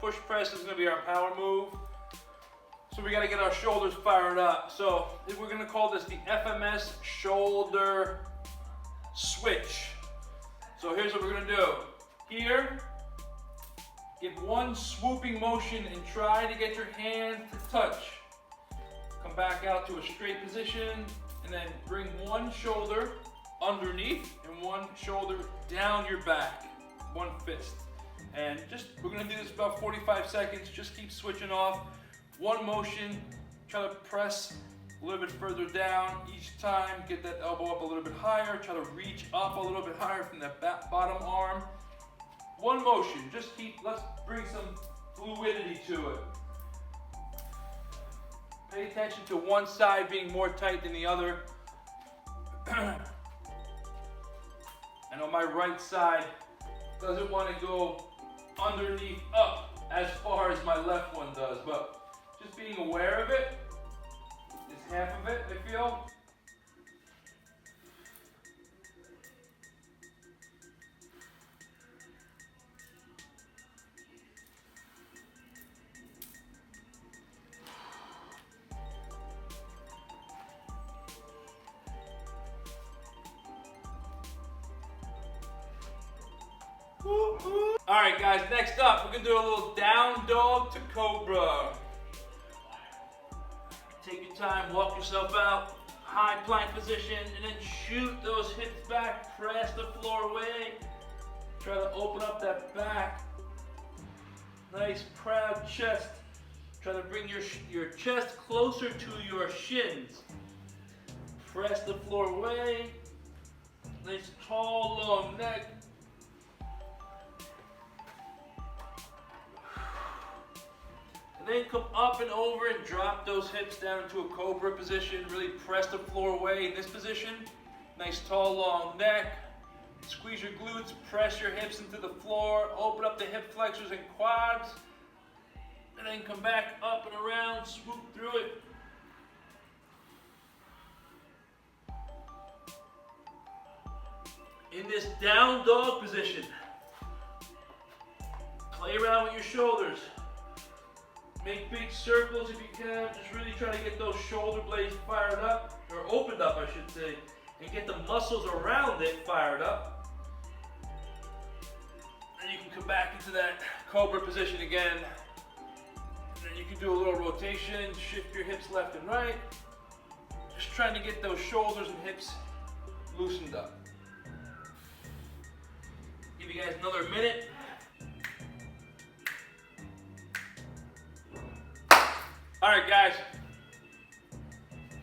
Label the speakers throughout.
Speaker 1: push press is gonna be our power move. So we gotta get our shoulders fired up. So we're gonna call this the FMS shoulder switch. So here's what we're gonna do. Here, get one swooping motion and try to get your hand to touch. Come back out to a straight position and then bring one shoulder underneath and one shoulder down your back, one fist. And we're gonna do this about 45 seconds. Just keep switching off. One motion, try to press a little bit further down each time. Get that elbow up a little bit higher. Try to reach up a little bit higher from that bottom arm. One motion, let's bring some fluidity to it. Pay attention to one side being more tight than the other. I know my right side doesn't want to go underneath up as far as my left one does, but just being aware of it is half of it, I feel. All right, guys, next up, we're gonna do a little down dog to cobra. Take your time, walk yourself out, high plank position, and then shoot those hips back, press the floor away. Try to open up that back. Nice, proud chest. Try to bring your chest closer to your shins. Press the floor away. Nice, tall, long neck. Then come up and over and drop those hips down into a cobra position. Really press the floor away in this position. Nice tall long neck. Squeeze your glutes, press your hips into the floor. Open up the hip flexors and quads. And then come back up and around, swoop through it. In this down dog position, play around with your shoulders. Make big circles if you can. Just really try to get those shoulder blades fired up, or opened up, I should say, and get the muscles around it fired up. And you can come back into that cobra position again. And then you can do a little rotation, shift your hips left and right. Just trying to get those shoulders and hips loosened up. Give you guys another minute. All right, guys,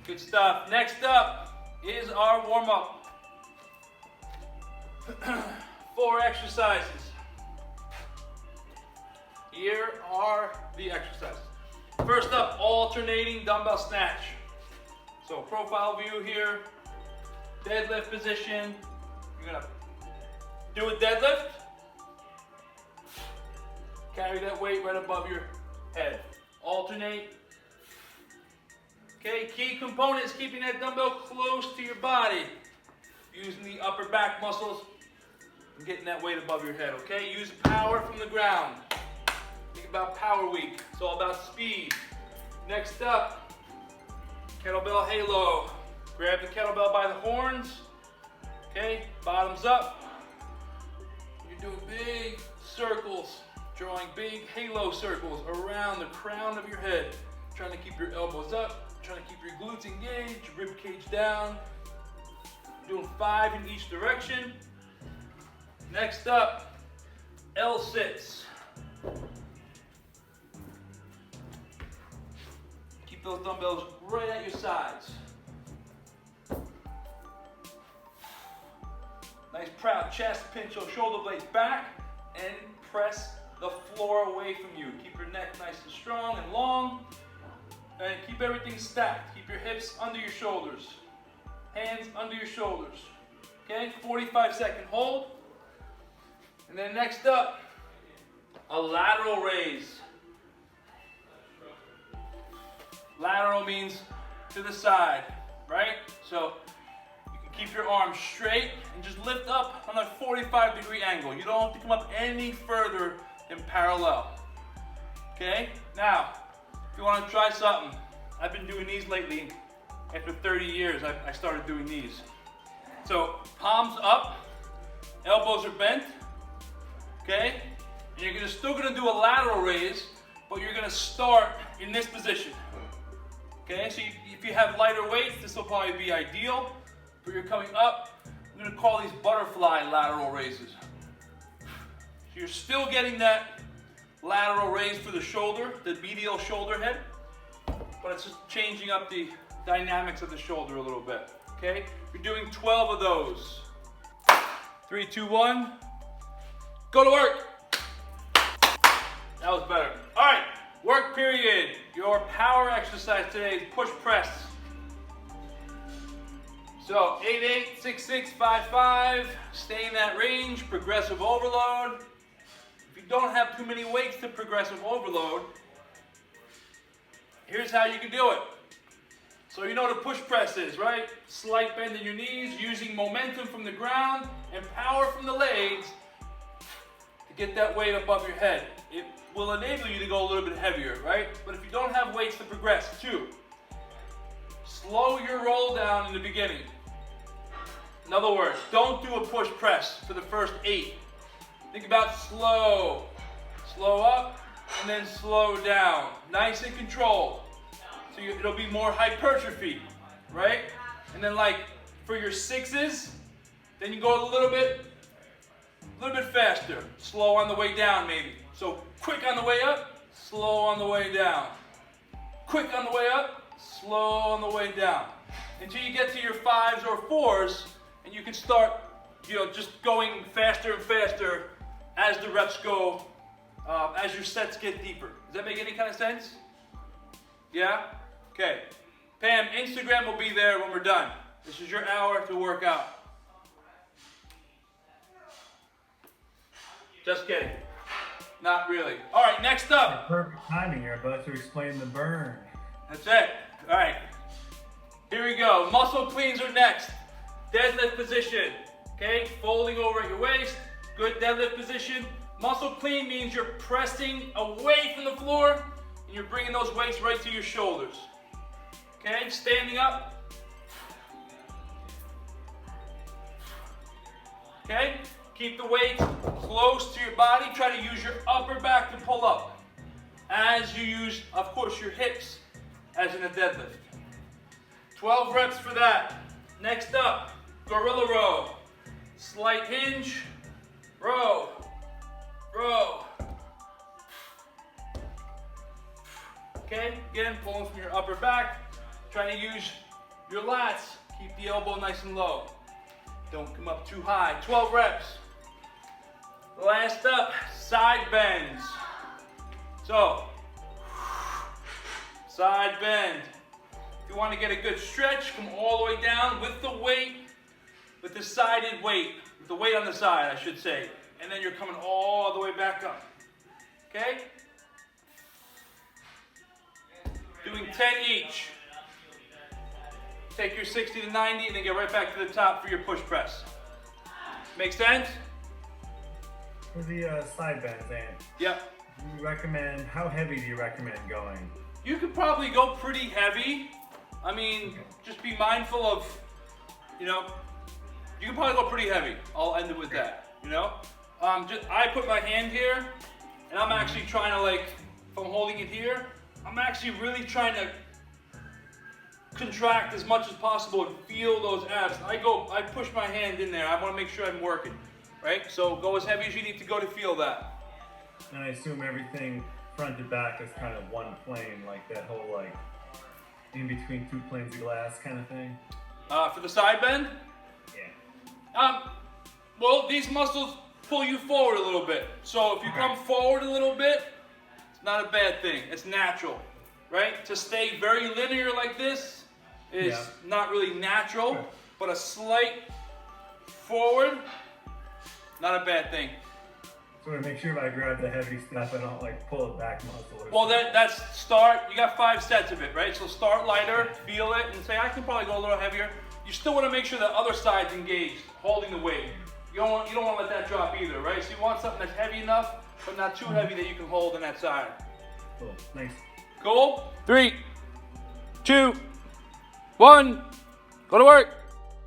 Speaker 1: good stuff. Next up is our warm-up. 4 exercises. Here are the exercises. First up, alternating dumbbell snatch. So profile view here, deadlift position. You're gonna do a deadlift. Carry that weight right above your head. Alternate. Okay, key component is keeping that dumbbell close to your body. Using the upper back muscles and getting that weight above your head, okay? Use power from the ground. Think about power week. It's all about speed. Next up, kettlebell halo. Grab the kettlebell by the horns. Okay, bottoms up. You're doing big circles, drawing big halo circles around the crown of your head. Trying to keep your elbows up. Trying to keep your glutes engaged, rib cage down. Doing 5 in each direction. Next up, L-sits. Keep those dumbbells right at your sides. Nice proud chest, pinch those shoulder blades back, and press the floor away from you. Keep your neck nice and strong and long. And keep everything stacked. Keep your hips under your shoulders. Hands under your shoulders. Okay, 45-second hold. And then next up, a lateral raise. Lateral means to the side, right? So you can keep your arms straight and just lift up on a 45-degree angle. You don't have to come up any further than parallel. Okay, now, if you want to try something, I've been doing these lately. After 30 years, I started doing these. So, palms up, elbows are bent, okay? And you're still gonna do a lateral raise, but you're gonna start in this position. Okay, so if you have lighter weights, this will probably be ideal. But you're coming up, I'm gonna call these butterfly lateral raises. So you're still getting that lateral raise for the shoulder, the medial shoulder head, but it's just changing up the dynamics of the shoulder a little bit, okay? You're doing 12 of those. 3, 2, 1, go to work. That was better. All right, work period. Your power exercise today is push press. So 8-8, 6-6, 5-5, stay in that range, progressive overload. If you don't have too many weights to progressive overload, here's how you can do it. So you know what a push press is, right? Slight bend in your knees, using momentum from the ground and power from the legs to get that weight above your head. It will enable you to go a little bit heavier, right? But if you don't have weights to progress, 2, slow your roll down in the beginning. In other words, don't do a push press for the first 8. Think about slow up, and then slow down. Nice and controlled. So it'll be more hypertrophy, right? And then like for your 6s, then you go a little bit faster. Slow on the way down maybe. So quick on the way up, slow on the way down. Quick on the way up, slow on the way down. Until you get to your 5s or 4s, and you can start, just going faster and faster as the reps go, as your sets get deeper. Does that make any kind of sense? Yeah? Okay. Pam, Instagram will be there when we're done. This is your hour to work out. Just kidding. Not really. All right, next up.
Speaker 2: Perfect timing. You're about to explain the burn.
Speaker 1: That's it. All right. Here we go. Muscle cleans are next. Deadlift position. Okay, folding over at your waist. Good deadlift position. Muscle clean means you're pressing away from the floor and you're bringing those weights right to your shoulders. Okay, standing up. Okay, keep the weight close to your body. Try to use your upper back to pull up as you use, of course, your hips as in a deadlift. 12 reps for that. Next up, gorilla row. Slight hinge, row, row. Okay, again, pulling from your upper back. Trying to use your lats. Keep the elbow nice and low. Don't come up too high. 12 reps. Last up, side bends. So, side bend. If you want to get a good stretch, come all the way down with the weight, with the sided weight, with the weight on the side, I should say. And then you're coming all the way back up. Okay? Doing 10 each. Take your 60 to 90 and then get right back to the top for your push press. Make sense?
Speaker 2: For the side bends, Ant.
Speaker 1: Yep.
Speaker 2: How heavy do you recommend going?
Speaker 1: You could probably go pretty heavy. I mean, just be mindful of, you can probably go pretty heavy. I'll end it with that, I put my hand here, and I'm actually trying to, if I'm holding it here, I'm actually really trying to contract as much as possible and feel those abs. I push my hand in there. I want to make sure I'm working, right? So go as heavy as you need to go to feel that.
Speaker 2: And I assume everything front to back is kind of one plane, like that whole in between 2 planes of glass kind of thing.
Speaker 1: For the side bend?
Speaker 2: Yeah.
Speaker 1: Well, these muscles pull you forward a little bit. So if you come forward a little bit, it's not a bad thing. It's natural, right? To stay very linear like this is not really natural, but a slight forward, not a bad thing.
Speaker 2: So to make sure if I grab the heavy stuff, I don't pull it back muscle.
Speaker 1: Well, that's start. You got 5 sets of it, right? So start lighter, feel it, and say I can probably go a little heavier. You still want to make sure the other side's engaged, holding the weight. You don't want to let that drop either, right? So you want something that's heavy enough, but not too heavy that you can hold on that side.
Speaker 2: Cool. Thanks.
Speaker 1: Cool. 3, 2, 1. Go to work.